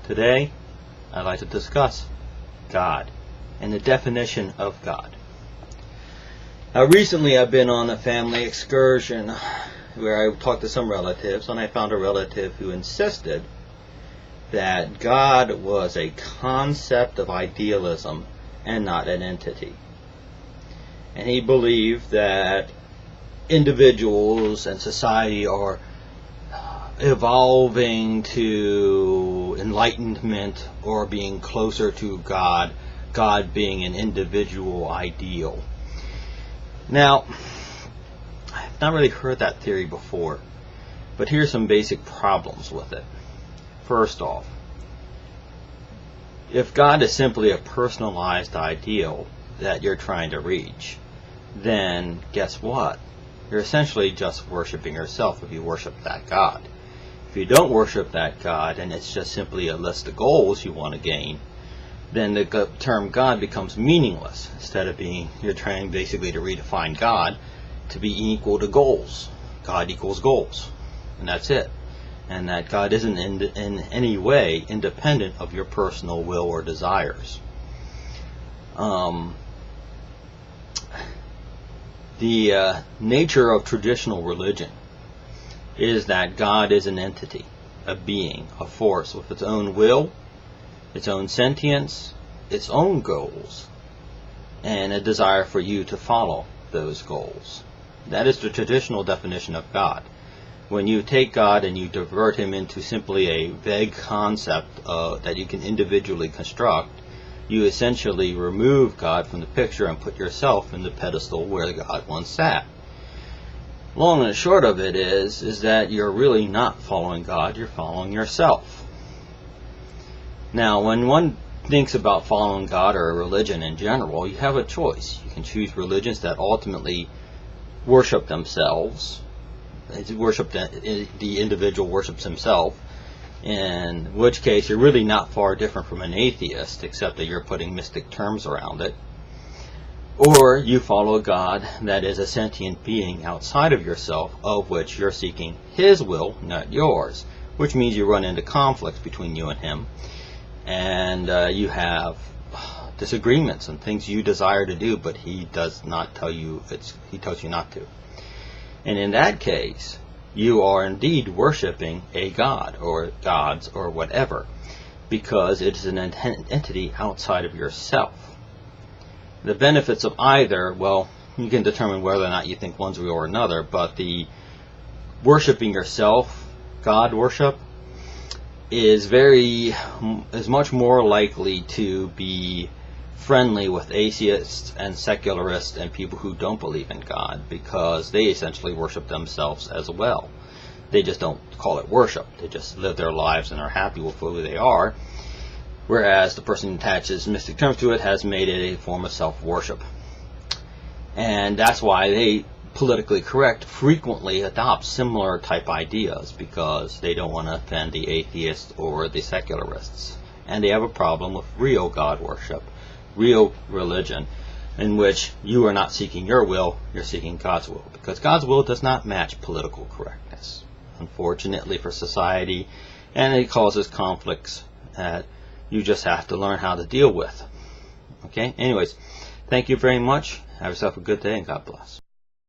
Today, I'd like to discuss God and the definition of God. Now, recently I've been on a family excursion where I talked to some relatives, and I found a relative who insisted that God was a concept of idealism and not an entity. And he believed that individuals and society are evolving to enlightenment or being closer to God, God being an individual ideal. Now, I've not really heard that theory before, but here's some basic problems with it. First off, if God is simply a personalized ideal that you're trying to reach, then guess what? You're essentially just worshiping yourself if you worship that God. If you don't worship that God and it's just simply a list of goals you want to gain, then the term God becomes meaningless. Instead of being, you're trying basically to redefine God to be equal to goals. God equals goals. And that's it. And that God isn't in any way independent of your personal will or desires. The nature of traditional religion is that God is an entity, a being, a force with its own will, its own sentience, its own goals, and a desire for you to follow those goals. That is the traditional definition of God. When you take God and you divert him into simply a vague concept that you can individually construct, you essentially remove God from the picture and put yourself in the pedestal where God once sat. Long and short of it is that you're really not following God, you're following yourself. Now, when one thinks about following God or a religion in general, you have a choice. You can choose religions that ultimately worship themselves, worship the individual worships himself, in which case you're really not far different from an atheist, except that you're putting mystic terms around it. Or you follow a God that is a sentient being outside of yourself, of which you're seeking his will, not yours, which means you run into conflicts between you and him, and you have disagreements and things you desire to do, but he does not tell you, he tells you not to. And in that case, you are indeed worshiping a god or gods or whatever, because it is an entity outside of yourself. The benefits of either, well, you can determine whether or not you think one's real or another, but the worshiping yourself, God worship, is much more likely to be friendly with atheists and secularists and people who don't believe in God, because they essentially worship themselves as well. They just don't call it worship. They just live their lives and are happy with who they are, whereas the person who attaches mystic terms to it has made it a form of self-worship. And that's why they, politically correct, frequently adopt similar type ideas, because they don't want to offend the atheists or the secularists. And they have a problem with real God worship, real religion, in which you are not seeking your will, you're seeking God's will, because God's will does not match political correctness, unfortunately for society, and it causes conflicts that you just have to learn how to deal with. Okay, anyways, thank you very much. Have yourself a good day, and God bless.